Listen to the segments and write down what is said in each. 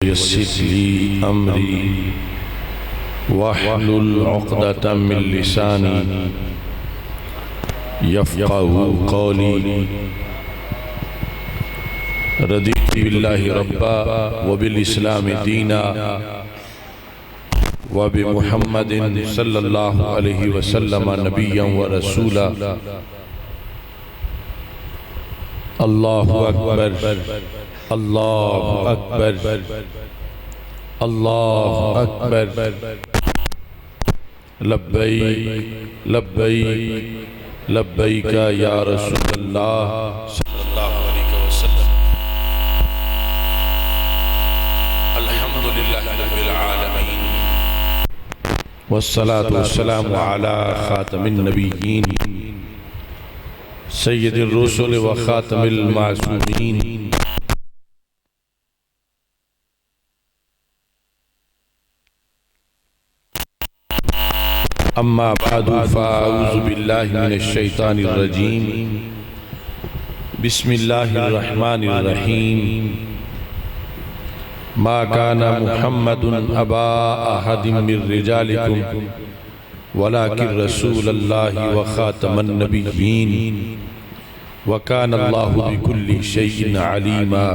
يسر لي أمري واحلل عقدة من لساني يفقهوا قولي. رضيت بالله ربا وبالإسلام دينا وبمحمد صلى الله عليه وسلم نبيا ورسولا. الله أكبر الله أكبر الله أكبر. لبيك لبيك لبيك يا رسول الله صلى الله عليه وسلم. الحمد لله رب العالمين والصلاة والسلام على خاتم النبيين سيد الرسل وخاتم المعصومين. أما بعد فأعوذ بالله من الشيطان الرجيم. بسم الله الرحمن الرحيم. ما كان محمد أبا أحد من رجالكم ولكن رسول الله وخاتم النبيين وكان الله بكل شيء عليما.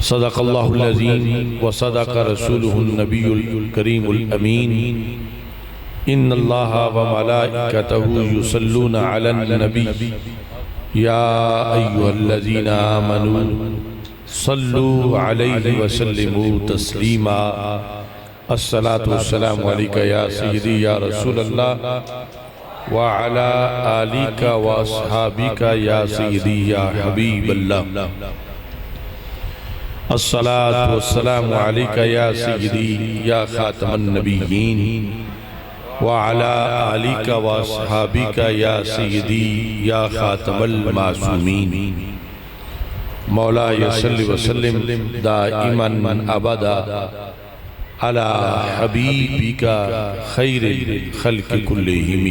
صدق الله العظيم وصدق رسوله النبي الكريم الأمين. إن الله وملائكته يصلون على النبي يا أيها الذين آمنوا صلوا عليه وسلموا تسليما. الصلاة والسلام عليك يا سيدي يا رسول الله وعلى آلك وأصحابك يا سيدي يا حبيب الله. الصلاة والسلام عليك يا سيدي يا خاتم النبيين وعلى آلك وأصحابك يا سيدي يا خاتم المعصومين. مولاي صل وسلم دائما أبدا على حبيبك خير الخلق كلهم.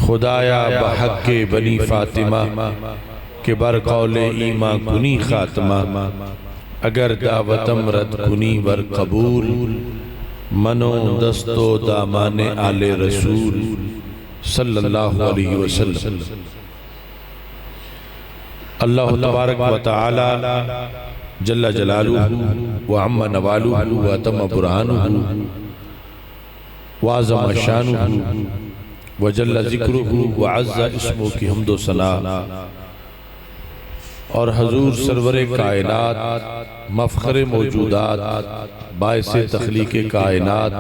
خدایا بحق بنی فاطمہ کہ بر قول ایمان کنی خاتمہ. اگر دعوتم رد کنی ور قبول منو دستو دامان آل رسول صلی اللہ علیہ وسلم. اللہ تبارک و تعالی جل جلالہ وعم نوالہ واتم برہانہ وعظم شانہ وجل ذکرہ وعز اسمہ کی حمد و ثنا. اور حضور سرور کائنات مفخر موجودات باعث تخلیق کائنات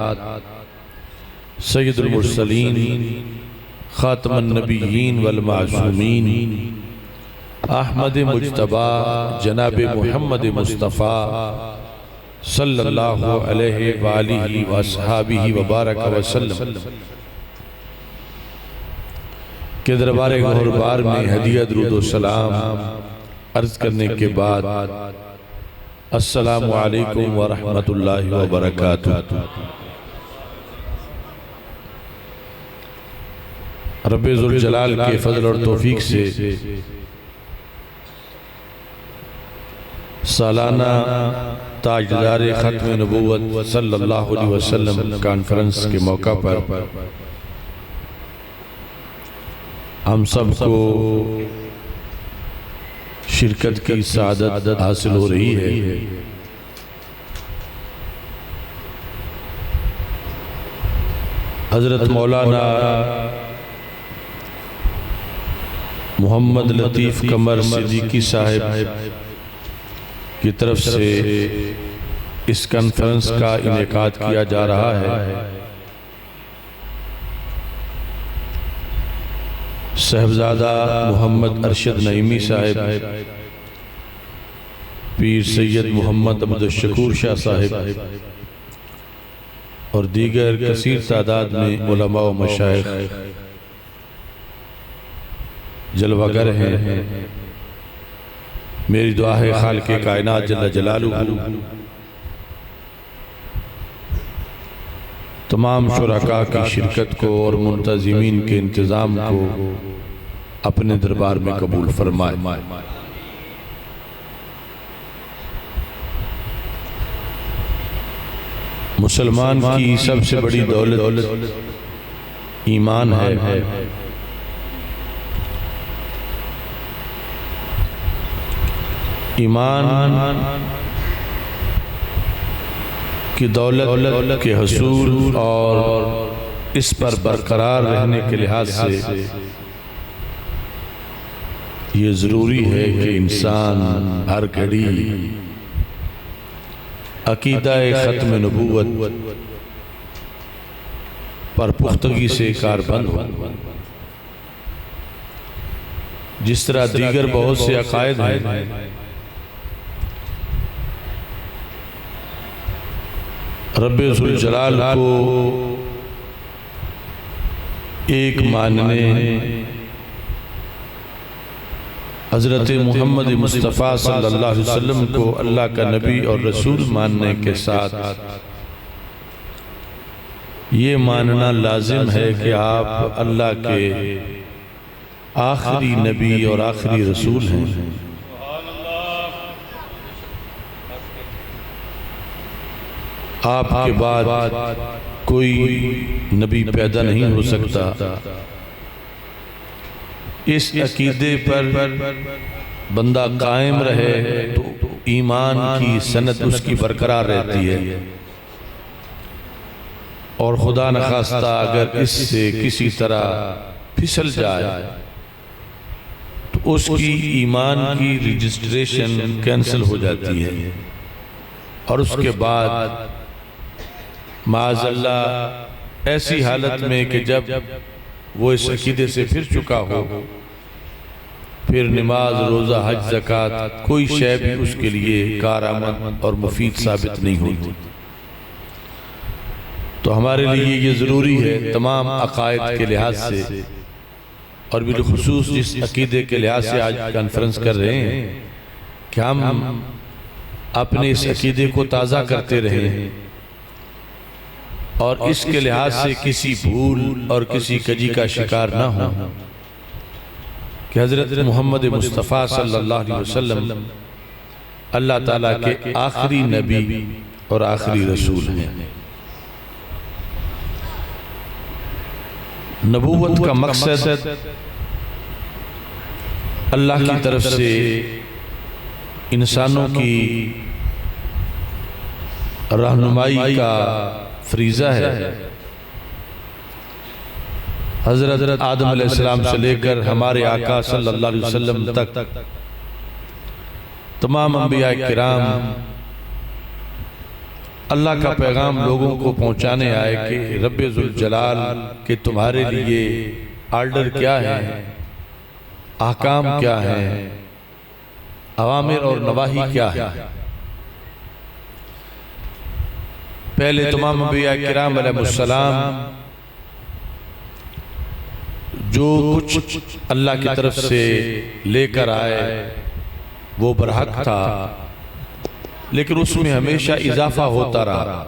سید المرسلین خاتم النبیین والمعصومین احمد مجتبی جناب محمد مصطفیٰ صلی اللہ علیہ وآلہ وآصحابہ وبارک وسلم کے دربار گہربار میں ہدیہ درود و سلام عرض کرنے کے بعد السلام علیکم ورحمۃ اللہ وبرکاتہ. رب ذوالجلال کے فضل اور توفیق سے سالانہ تاجدار ختم نبوت صلی اللہ علیہ وسلم کانفرنس کے موقع پر ہم سب کو شرکت کی سعادت حاصل ہو رہی ہے. حضرت مولانا محمد لطیف قمر صدیقی صاحب کی طرف سے اس کانفرنس کا انعقاد کیا جا رہا ہے. صاحبزادہ محمد ارشد نعیمی صاحب، پیر سید محمد عبد الشکور شاہ صاحب اور دیگر کثیر تعداد میں علماء و مشائخ جلوگر ہیں. میری دعا ہے خالق کائنات جل جلالہ تمام شرکاء کی شرکت کو اور منتظمین کے انتظام کو اپنے دربار میں قبول فرمائے. مسلمان کی سب سے بڑی دولت ایمان ہے۔ ایمان کی دولت کے حصول اور اس پر برقرار رہنے کے لحاظ سے یہ ضروری ہے کہ انسان ہر گھڑی عقیدہ ختم نبوت پر پختگی سے کاربند ہو۔ جس طرح دیگر بہت سے عقائد ہیں، رب ذوالجلال کو ایک ماننے، حضرت محمد مصطفیٰ صلی اللہ علیہ وسلم کو اللہ کا نبی اور رسول ماننے کے ساتھ یہ ماننا لازم ہے کہ آپ اللہ کے آخری نبی اور آخری رسول ہیں۔ آپ کے بعد کوئی نبی پیدا نہیں ہو سکتا۔ اس عقیدے پر بندہ قائم رہے تو ایمان کی سند اس کی برقرار رہتی ہے، اور خدا نخواستہ اگر اس سے کسی طرح پھسل جائے تو اس کی ایمان کی رجسٹریشن کینسل ہو جاتی ہے، اور اس کے بعد معاذ اللہ ایسی حالت میں کہ جب وہ اس عقیدے سے پھر چکا ہو، پھر نماز، روزہ، حج، زکوٰۃ کوئی شے بھی اس کے لیے کارآمد اور مفید ثابت نہیں ہوتی۔ تو ہمارے لیے یہ ضروری ہے تمام عقائد کے لحاظ سے، اور بالخصوص جس عقیدے کے لحاظ سے آج کانفرنس کر رہے ہیں، کہ ہم اپنے اس عقیدے کو تازہ کرتے رہیں، اور اس کے لحاظ سے کسی بھول اور کسی کجی کا شکار نہ ہو کہ حضرت محمد مصطفیٰ صلی اللہ علیہ وسلم اللہ تعالیٰ کے آخری نبی اور آخری رسول ہیں۔ نبوت کا مقصد اللہ کی طرف سے انسانوں کی رہنمائی کا فریضہ ہے۔ حضرت آدم علیہ السلام سے لے کر ہمارے آقا صلی اللہ علیہ وسلم تک تمام انبیاء کرام اللہ کا پیغام لوگوں کو پہنچانے آئے کہ رب ذوالجلال کہ تمہارے لیے آرڈر کیا ہے، احکام کیا ہیں، اوامر اور نواہی کیا ہے۔ پہلے تمام انبیاء کرام علیہ السلام جو کچھ اللہ کی طرف سے لے کر آئے وہ برحق تھا، لیکن اس میں ہمیشہ اضافہ ہوتا رہا۔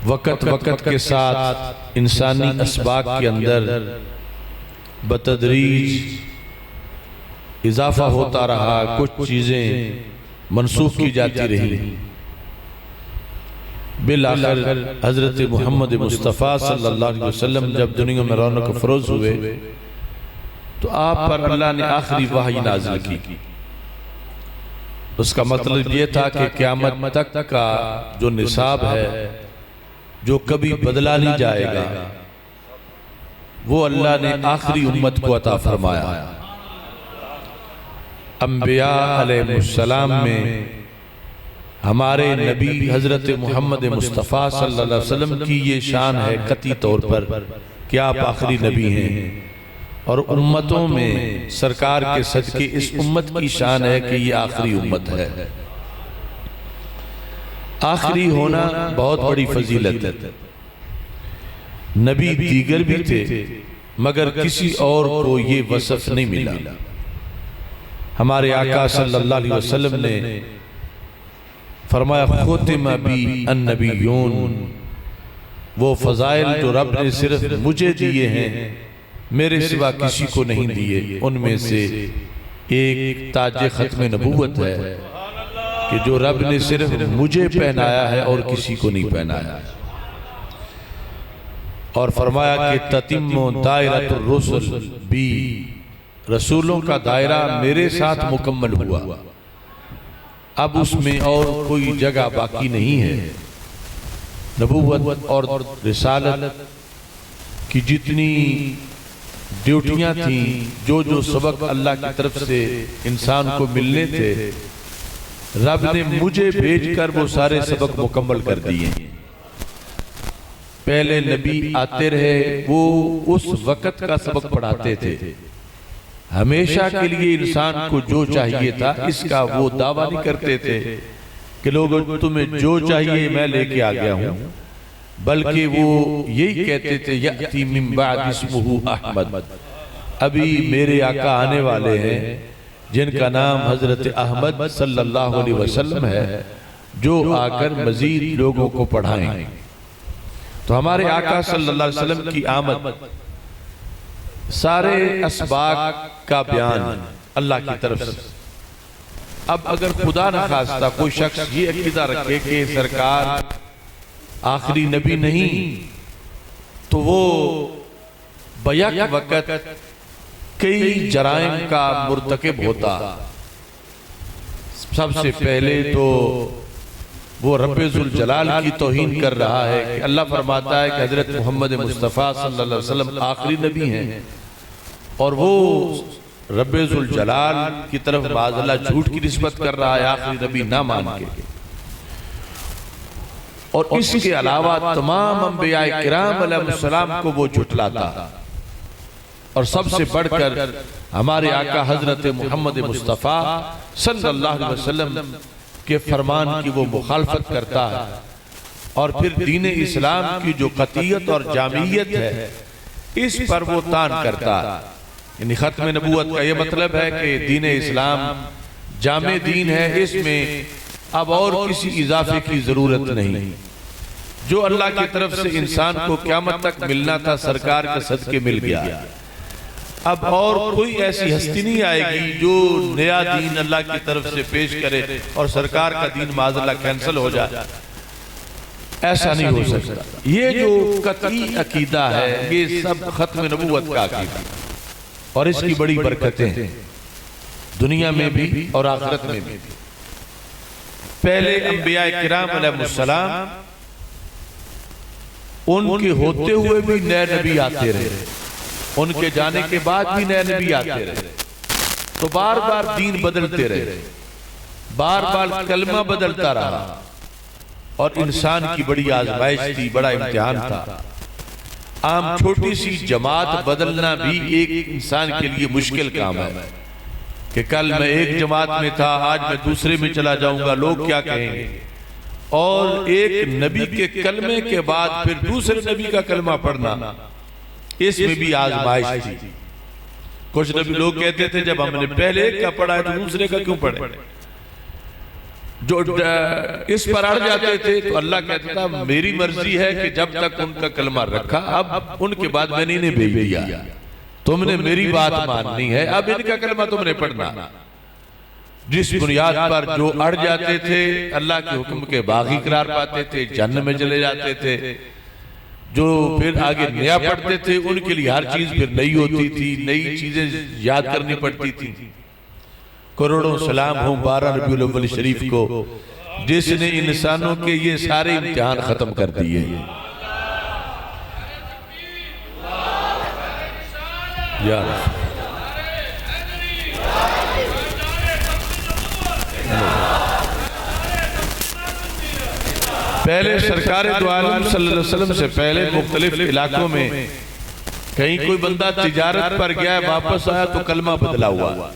وقت کے ساتھ انسانی اسباق کے اندر بتدریج اضافہ ہوتا رہا، کچھ چیزیں منسوخ کی جاتی رہی۔ بالآخر حضرت محمد مصطفیٰ صلی اللہ علیہ وسلم جب دنیا میں رونق افروز ہوئے تو آپ پر اللہ نے آخری وحی نازل کی۔ اس کا مطلب یہ تھا کہ قیامت تک کا جو نصاب ہے، جو کبھی بدلا نہیں جائے گا، وہ اللہ نے آخری امت کو عطا فرمایا۔ انبیاء علیہ السلام میں ہمارے نبی حضرت محمد مصطفیٰ صلی اللہ علیہ وسلم کی یہ شان ہے قطعی طور پر کہ آپ آخری نبی ہیں، اور امتوں میں سرکار کے صدقے اس امت کی شان ہے کہ یہ آخری امت ہے۔ آخری ہونا بہت بڑی فضیلت ہے۔ نبی دیگر بھی تھے مگر کسی اور کو یہ وصف نہیں ملا۔ ہمارے آقا صلی اللہ علیہ وسلم نے فرمایا ختم بی النبیون، وہ فضائل جو رب نے صرف مجھے دیے ہیں، میرے سوا کسی کو نہیں دیے، ان میں سے ایک تاج ختم نبوت ہے۔ کہ جو رب نے صرف مجھے پہنایا ہے اور کسی کو نہیں پہنایا ہے، اور فرمایا کہ تتم دائرۃ الرسل بھی، رسولوں کا دائرہ میرے ساتھ مکمل ہوا، اب اس میں اور کوئی جگہ باقی نہیں ہے۔ نبوت اور رسالت کی جتنی ڈیوٹیاں تھیں، جو سبق اللہ کی طرف سے انسان کو ملنے تھے، رب نے مجھے بھیج کر وہ سارے سبق مکمل کر دیے۔ پہلے نبی آتے رہے، وہ اس وقت کا سبق پڑھاتے تھے، ہمیشہ کے لیے انسان کو جو چاہیے تھا اس کا وہ دعویٰ نہیں کرتے تھے کہ لوگوں تمہیں جو چاہیے میں لے کے آ گیا ہوں، بلکہ وہ یہی کہتے تھے یأتی من بعد اسمہ احمد، ابھی میرے آقا آنے والے ہیں جن کا نام حضرت احمد صلی اللہ علیہ وسلم ہے، جو آ کر مزید لوگوں کو پڑھائیں گے۔ تو ہمارے آقا صلی اللہ علیہ وسلم کی آمد سارے اسباق کا بیان اللہ کی طرف سے۔ اب اگر خدا نہ خواستہ کوئی شخص یہ عقیدہ رکھے کہ سرکار آخری نبی نہیں، تو وہ بیک وقت کئی جرائم کا مرتکب ہوتا۔ سب سے پہلے تو وہ رب ذوالجلال کی توہین کر رہا ہے کہ اللہ فرماتا ہے کہ حضرت محمد مصطفیٰ صلی اللہ علیہ وسلم آخری نبی ہیں، اور وہ رب ذوالجلال کی طرف معاذ اللہ جھوٹ کی نسبت کر رہا ہے آخری نبی نہ مان کے۔ اور اس کے علاوہ تمام انبیاء کرام علیہ السلام کو وہ جھٹلاتا، اور سب سے بڑھ کر ہمارے آقا حضرت محمد مصطفیٰ صلی اللہ علیہ وسلم کے فرمان کی وہ مخالفت کرتا ہے، اور پھر دین اسلام کی جو قطعیت اور جامعیت ہے اس پر وہ تان کرتا ہے۔ یعنی ختم نبوت کا یہ مطلب ہے کہ دین اسلام جامع دین ہے، اس میں اب اور کسی اضافے کی ضرورت نہیں۔ جو اللہ کی طرف سے انسان کو قیامت تک ملنا تھا سرکار کے صدقے مل گیا، اب اور کوئی ایسی ہستی نہیں آئے گی جو نیا دین اللہ کی طرف سے پیش کرے اور سرکار کا دین معاذ اللہ کینسل ہو جائے، ایسا نہیں ہو سکتا۔ یہ جو قطعی عقیدہ ہے یہ سب ختم نبوت کا عقیدہ، اور اس کی بڑی برکتیں ہیں دنیا میں بھی اور آخرت میں بھی۔ پہلے انبیاء کرام علیہ السلام ان کے ہوتے ہوئے بھی نئے نبی آتے رہے، ان کے جانے کے بعد بھی نئے نبی آتے رہے، تو بار بار دین بدلتے رہے، بار بار کلمہ بدلتا رہا، اور انسان کی بڑی آزمائش تھی، بڑا امتحان تھا۔ عام چھوٹی سی جماعت بدلنا بھی ایک انسان کے لیے مشکل کام ہے کہ کل میں ایک جماعت میں تھا، آج میں دوسرے میں چلا جاؤں گا، لوگ کیا کہیں گے؟ اور ایک نبی کے کلمے کے بعد پھر دوسرے نبی کا کلمہ پڑھنا، اس میں بھی آزمائش تھی۔ کچھ نبی لوگ کہتے تھے جب ہم نے پہلے ایک کا پڑھا ہے تو دوسرے کا کیوں پڑھے؟ جو اس پر اڑ جاتے تھے تو اللہ کہتا تھا میری مرضی ہے کہ جب تک ان کا کلمہ رکھا، اب ان کے بعد میں نے بھیج دیا، تم نے میری بات ماننی ہے، اب ان کا کلمہ تم نے پڑھنا۔ جس بنیاد پر جو اڑ جاتے تھے اللہ کے حکم کے باغی قرار پاتے تھے، جنت میں چلے جاتے تھے، جو پھر آگے نیا پڑھتے تھے ان کے لیے ہر چیز پھر نئی ہوتی تھی، نئی چیزیں یاد کرنی پڑتی تھی۔ کروڑوں سلام ہوں 12 ربیع الاول شریف کو، جس نے انسانوں کے یہ سارے امتحان ختم کر دیے۔ یا پہلے سرکار دو عالم صلی اللہ علیہ وسلم سے پہلے مختلف علاقوں میں کہیں کوئی بندہ تجارت پر گیا ہے، واپس آیا تو کلمہ بدلا ہوا،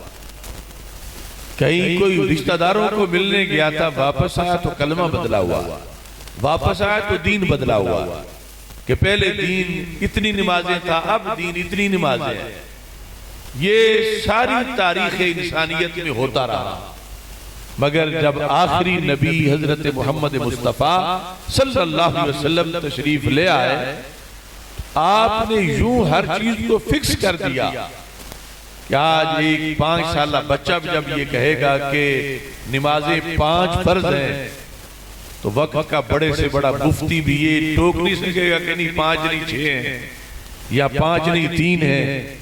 کہیں کوئی رشتہ داروں کو ملنے گیا تھا، واپس آیا تو کلمہ بدلا ہوا، واپس آیا تو دین بدلا ہوا، کہ پہلے دین اتنی نمازیں تھا، اب دین اتنی نمازیں ہیں۔ یہ ساری تاریخ انسانیت میں ہوتا رہا، مگر جب آخری نبی حضرت محمد مصطفیٰ صلی اللہ علیہ وسلم تشریف لے آئے، آپ نے یوں ہر چیز کو فکس کر دیا کہ آج ایک 5 سالہ بچہ جب یہ کہے گا کہ نمازیں 5 فرض ہیں تو وقت کا بڑے سے بڑا مفتی بھی یہ ٹوک نہیں سکے گا کہ نہیں 5 نہیں 6 ہیں یا 5 نہیں 3 ہیں۔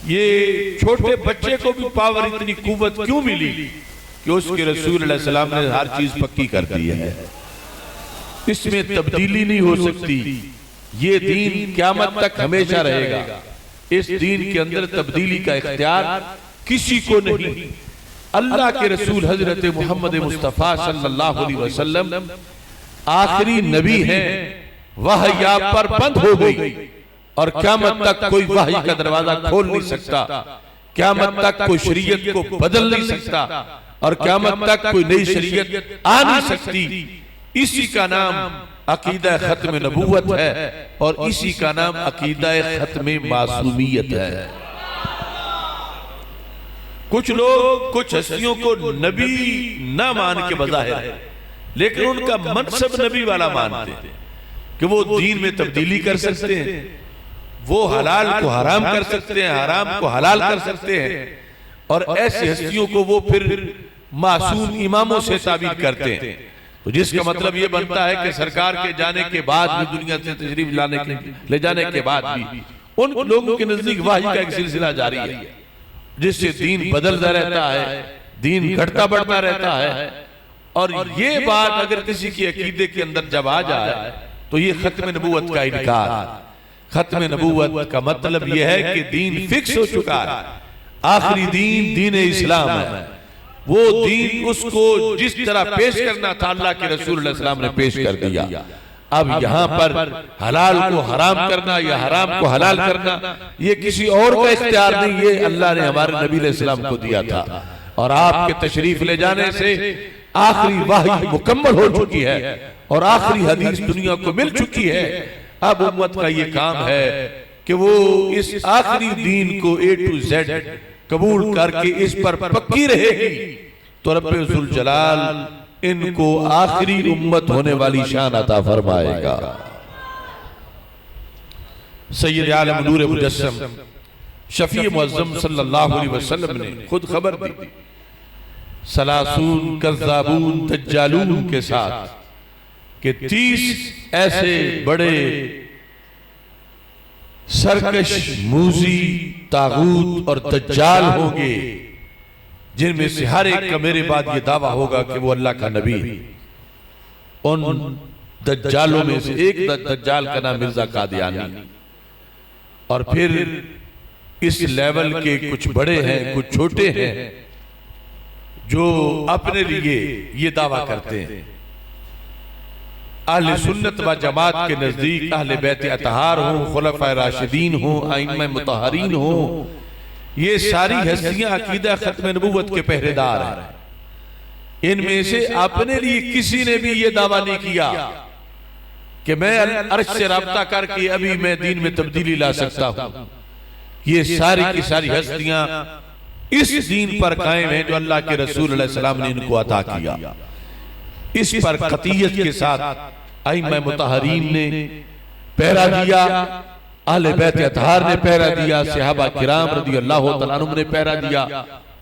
یہ چھوٹے بچے کو بھی پاور اتنی قوت کیوں ملی کہ اس کے رسول علیہ السلام نے ہر چیز پکی کر دی ہے، اس میں تبدیلی نہیں ہو سکتی۔ یہ دین قیامت تک ہمیشہ رہے گا، اس دین کے اندر تبدیلی کا اختیار کسی کو نہیں۔ اللہ کے رسول حضرت محمد مصطفیٰ صلی اللہ علیہ وسلم آخری نبی ہیں، وحی آپ پر بند ہو گئی اور قیامت تک کوئی وحی کا دروازہ کھول نہیں سکتا، قیامت تک کوئی شریعت کو بدل نہیں سکتا اور قیامت تک کوئی نئی شریعت آ نہیں سکتی۔ اسی کا نام عقیدہ ختم نبوت ہے اور اسی کا نام عقیدہ ختم معصومیت ہے۔ کچھ لوگ کچھ ہستیوں کو نبی نہ مان کے بظاہر ہے لیکن ان کا منصب نبی والا مانتے ہیں کہ وہ دین میں تبدیلی کر سکتے ہیں، وہ حلال کو حرام کر سکتے ہیں، حرام کو حلال کر سکتے ہیں، اور ایسی ہستیوں کو وہ پھر معصوم اماموں سے تعبیر کرتے ہیں۔ تو جس کا مطلب یہ بنتا ہے کہ سرکار کے جانے کے بعد بھی، دنیا سے تشریف لے جانے کے بعد بھی ان لوگوں کے نزدیک وحی کا ایک سلسلہ جاری ہے جس سے دین بدلتا رہتا ہے، دین گھٹتا بڑھتا رہتا ہے۔ اور یہ بات اگر کسی کی عقیدے کے اندر جب آ جائے تو یہ ختم نبوت کا انکار۔ ختم نبوت کا مطلب یہ ہے کہ دین فکس ہو چکا ہے، آخری دین دین اسلام ہے۔ وہ دین اس کو جس طرح پیش کرنا تھا اللہ کے رسول علیہ السلام نے پیش کر دیا۔ اب یہاں پر حلال کو حرام کرنا یا حرام کو حلال کرنا یہ کسی اور کا اختیار نہیں، یہ اللہ نے ہمارے نبی علیہ السلام کو دیا تھا، اور آپ کے تشریف لے جانے سے آخری وحی مکمل ہو چکی ہے اور آخری حدیث دنیا کو مل چکی ہے۔ اب امت کا یہ کام ہے کہ وہ اس آخری دین کو A to Z قبول کر کے اس پر پکی رہے گی تو رب ذوالجلال ان کو آخری امت ہونے والی شان عطا فرمائے گا۔ سید عالم نور مجسم شفیع معظم صلی اللہ علیہ وسلم نے خود خبر دی سلاسون کذابون دجالون کے ساتھ کہ 30 ایسے بڑے سرکش موذی طاغوت اور دجال ہوں گے جن میں سے ہر ایک کا میرے بعد یہ دعویٰ ہوگا کہ وہ اللہ کا نبی۔ ان دجالوں میں سے ایک دجال کا نام مرزا قادیانی، اور پھر اس لیول کے کچھ بڑے ہیں کچھ چھوٹے ہیں جو اپنے لیے یہ دعویٰ کرتے ہیں۔ اہل سنت و جماعت کے نزدیک اہل بیت اطہار ہوں، خلفائے راشدین ہوں، ائمہ مطہرین ہوں، یہ ساری ہستیاں عقیدہ ختم نبوت کے پہرے دار ہیں۔ ان میں سے اپنے لیے کسی نے بھی یہ دعویٰ نہیں کیا کہ میں عرش سے رابطہ کر کے ابھی میں دین میں تبدیلی لا سکتا ہوں۔ یہ ساری کی ساری ہستیاں اس دین پر قائم ہیں جو اللہ کے رسول علیہ السلام نے ان کو عطا کیا۔ اس پر قطعیت کے ساتھ ائمہ مطہرین نے پہرا دیا، اہل بیت اطہار نے پہرا دیا، صحابہ کرام رضی اللہ تعالیٰ عنہم نے پہرا دیا،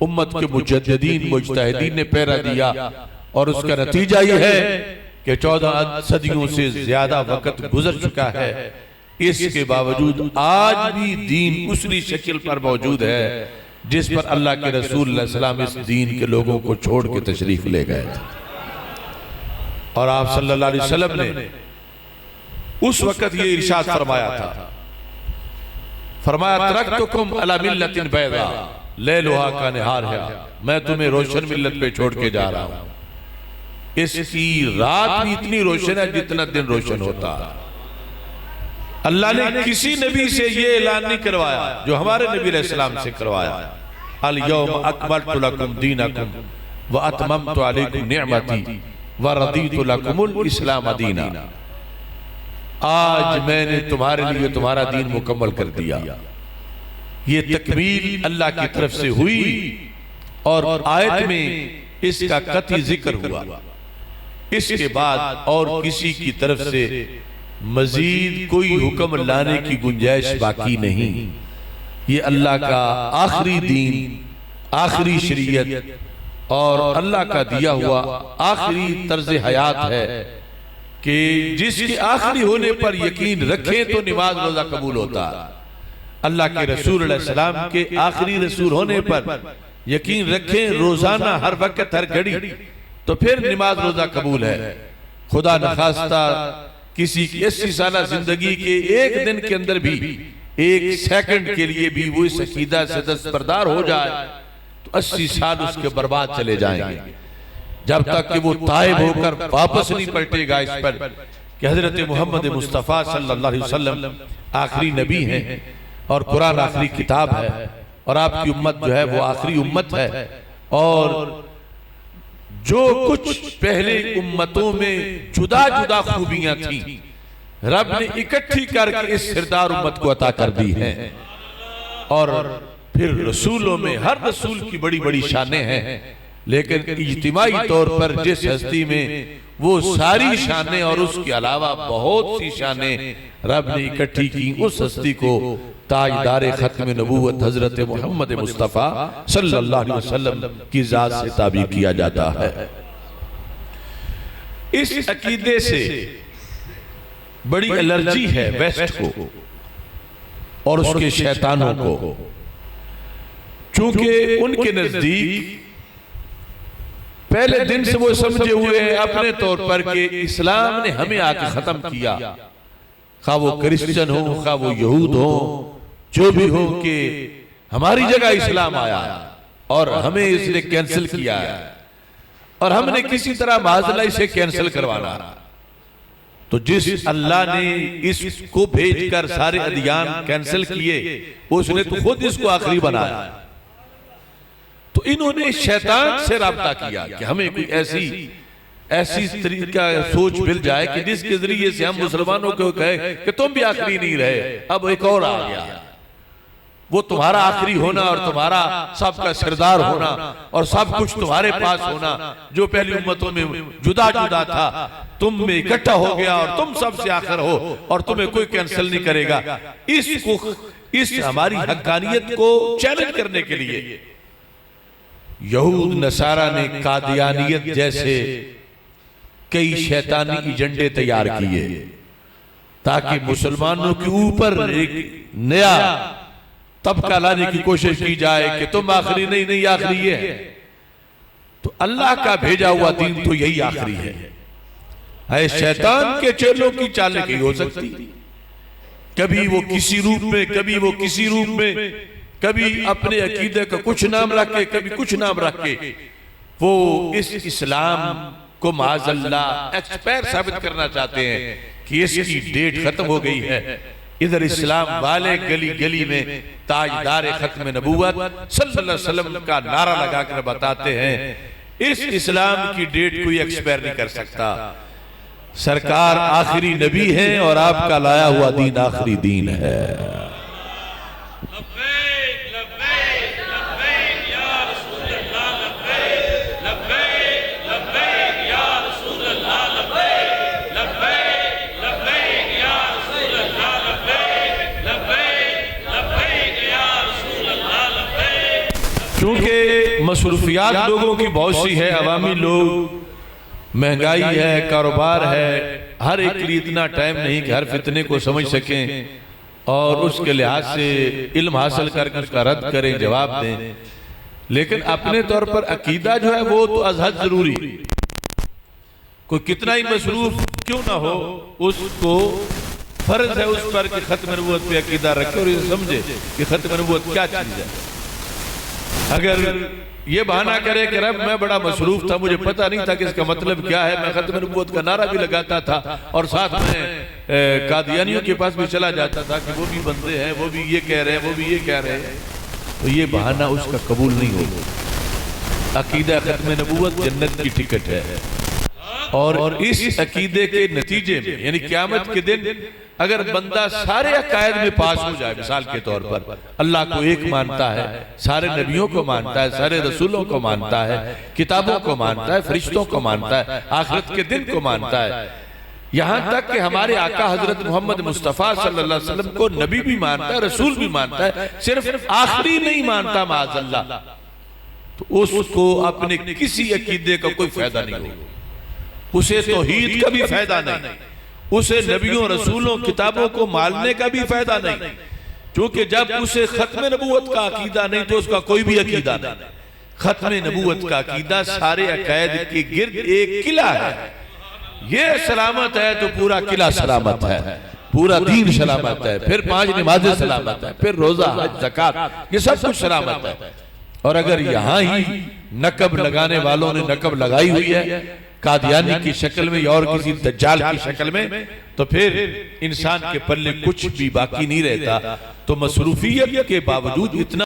امت کے مجددین مجتہدین نے پہرا دیا، اور اس کا نتیجہ یہ ہے کہ 14 صدیوں سے زیادہ وقت گزر چکا ہے، اس کے باوجود آج بھی دین اسی شکل پر موجود ہے جس پر اللہ کے رسول علیہ السلام اس دین کے لوگوں کو چھوڑ کے تشریف لے گئے تھے۔ اور آپ صلی اللہ علیہ وسلم نے اس وقت یہ ارشاد فرمایا تھا، فرمایا ترکتکم علی ملت بیضاء لیلھا کنہارھا، میں تمہیں روشن ملت پہ چھوڑ کے جا رہا ہوں، اس کی رات بھی اتنی روشن ہے جتنا دن روشن ہوتا ہے۔ اللہ نے کسی نبی سے یہ اعلان نہیں کروایا جو ہمارے نبی علیہ السلام سے کروایا، الیوم اکملت لکم دینکم واتممت علیکم نعمتی وردیت لکم الاسلام دینا، آج میں نے تمہارے لیے تمہارا دین مکمل کر دیا۔ یہ تکمیل اللہ کی طرف سے ہوئی اور آیت میں اس کا قطعی ذکر ہوا، اس کے بعد اور کسی کی طرف سے مزید کوئی حکم لانے کی گنجائش باقی نہیں۔ یہ اللہ کا آخری دین، آخری شریعت اور اللہ کا دیا ہوا آخری طرز حیات ہے کہ جس کے آخری ہونے پر یقین رکھیں تو نماز روزہ قبول ہوتا ہے۔ اللہ کے رسول علیہ السلام کے آخری رسول ہونے پر یقین رکھیں روزانہ ہر وقت ہر گھڑی، تو پھر نماز روزہ قبول ہے۔ خدا نخواستہ کسی کی 80 سالہ زندگی کے ایک دن کے اندر بھی، ایک سیکنڈ کے لیے بھی وہ اس عقیدہ سے دستبردار ہو جائے تو 80 سال اس کے برباد چلے جائیں گے، جب تک کہ وہ تائب ہو کر واپس نہیں پلٹے گا اس پر کہ حضرت محمد مصطفیٰ صلی اللہ علیہ وسلم آخری نبی ہیں اور قرآن آخری کتاب ہے اور آپ کی امت جو ہے وہ آخری امت ہے، اور جو کچھ پہلے امتوں میں جدا جدا خوبیاں تھیں رب نے اکٹھی کر کے اس سردار امت کو عطا کر دی ہیں۔ اور پھر رسولوں میں ہر رسول کی بڑی بڑی شانیں ہیں، لیکن اجتماعی طور پر جس ہستی میں وہ ساری شانیں اور اس کے علاوہ بہت سی شانیں رب نے اکٹھی کی، اس ہستی کو تاجدار ختم نبوت حضرت محمد مصطفیٰ صلی اللہ علیہ وسلم کی ذات سے تعبیر کیا جاتا ہے۔ اس عقیدے سے بڑی الرجی ہے ویسٹ کو اور اس کے شیطانوں کو، چونکہ ان کے نزدیک پہلے دن سے وہ سمجھے ہوئے ہیں اپنے طور پر کہ اسلام نے ہمیں آ کے ختم کیا، خواہ وہ کرسچن ہو خواہ وہ یہود ہو، جو بھی ہو، کہ ہماری جگہ اسلام آیا اور ہمیں اس نے کینسل کیا ہے اور ہم نے کسی طرح معاذ اسے کینسل کروانا۔ تو جس اللہ نے اس کو بھیج کر سارے ادیان کینسل کیے، اس نے تو خود اس کو آخری بنایا، تو انہوں نے شیطان سے رابطہ کیا کہ ہمیں کوئی ایسی طریقہ سوچ مل جائے کہ جس کے ذریعے سے ہم مسلمانوں کو کہے کہ تم بھی آخری نہیں رہے، اب ایک اور آ گیا، وہ تمہارا آخری ہونا اور تمہارا سب کا سردار ہونا اور سب کچھ تمہارے پاس ہونا، جو پہلی امتوں میں جدا جدا تھا تم میں اکٹھا ہو گیا اور تم سب سے آخر ہو اور تمہیں کوئی کینسل نہیں کرے گا۔ اس ہماری حقانیت کو چیلنج کرنے کے لیے یہود نصارہ نے قادیانیت جیسے کئی شیطانی ایجنڈے تیار کیے تاکہ مسلمانوں کے اوپر ایک نیا طبقہ لانے کی کوشش کی جائے کہ تم آخری نہیں آخری یہ ہے۔ تو اللہ کا بھیجا ہوا دین تو یہی آخری ہے۔ شیطان کے چیلوں کی چالیں کی ہو سکتی، کبھی وہ کسی روپ میں، کبھی وہ کسی روپ میں، کبھی اپنے عقیدے کا کچھ نام رکھ کے، کبھی کچھ نام رکھ کے وہ اس اسلام کو معاذ اللہ ایکسپائر ثابت کرنا چاہتے ہیں کہ اس کی ڈیٹ ختم ہو گئی ہے۔ ادھر اسلام والے گلی گلی میں تاجدار ختم نبوت صلی اللہ علیہ وسلم کا نعرہ لگا کر بتاتے ہیں اس اسلام کی ڈیٹ کوئی ایکسپائر نہیں کر سکتا، سرکار آخری نبی ہیں اور آپ کا لایا ہوا دین آخری دین ہے۔ چونکہ مصروفیات لوگوں کی بہت سی ہے، عوامی لوگ، مہنگائی ہے، کاروبار ہے، ہر ایک کے لیے اتنا ٹائم نہیں کہ ہر فتنے کو سمجھ سکیں اور اس کے لحاظ سے علم حاصل کر کے اس کا رد کریں، جواب دیں، لیکن اپنے طور پر عقیدہ جو ہے وہ تو از حد ضروری، کوئی کتنا ہی مصروف کیوں نہ ہو اس کو فرض ہے اس پر کہ ختم نبوت پہ عقیدہ رکھے اور یہ سمجھے کہ ختم نبوت کیا چیز ہے۔ اگر یہ بہانہ کرے کہ رب میں بڑا مصروف تھا، مجھے پتہ نہیں تھا کہ اس کا مطلب کیا ہے، میں ختم نبوت کا نعرہ بھی لگاتا تھا اور ساتھ میں قادیانیوں کے پاس بھی چلا جاتا تھا کہ وہ بھی بندے ہیں، وہ بھی یہ کہہ رہے ہیں، وہ بھی یہ کہہ رہے ہیں، تو یہ بہانہ اس کا قبول نہیں ہوگا۔ عقیدہ ختم نبوت جنت کی ٹکٹ ہے، اور اس عقیدے کے نتیجے میں یعنی قیامت کے دن اگر بندہ سارے عقائد میں پاس ہو جائے، مثال کے طور پر اللہ کو ایک مانتا ہے، سارے نبیوں کو مانتا ہے، سارے رسولوں کو مانتا ہے، کتابوں کو مانتا ہے، فرشتوں کو مانتا ہے، آخرت کے دن کو مانتا ہے، یہاں تک کہ ہمارے آقا حضرت محمد مصطفیٰ صلی اللہ علیہ وسلم کو نبی بھی مانتا ہے، رسول بھی مانتا ہے، صرف آخری نہیں مانتا معاذ اللہ، تو اس کو اپنے کسی عقیدے کا کوئی فائدہ نہیں ہوگا، اسے توحید کا بھی فائدہ نہیں، اسے نبیوں رسولوں کتابوں کو ماننے کا بھی فائدہ نہیں، کیونکہ جب اسے ختم نبوت کا عقیدہ نہیں تو اس کا کوئی بھی عقیدہ نہیں۔ ختم نبوت کا عقیدہ سارے عقائد کے گرد ایک قلعہ ہے، یہ سلامت ہے تو پورا قلعہ سلامت ہے، پورا دین سلامت ہے، پھر 5 نمازیں سلامت ہے، پھر روزہ حج زکوٰۃ یہ سب کچھ سلامت ہے۔ اور اگر یہاں ہی نقب لگانے والوں نے نقب لگائی ہوئی ہے قادیانی کی شکل میں یا اور کسی دجال کی شکل میں، تو پھر انسان کے پلے کچھ بھی باقی نہیں رہتا۔ تو مصروفیت کے باوجود اتنا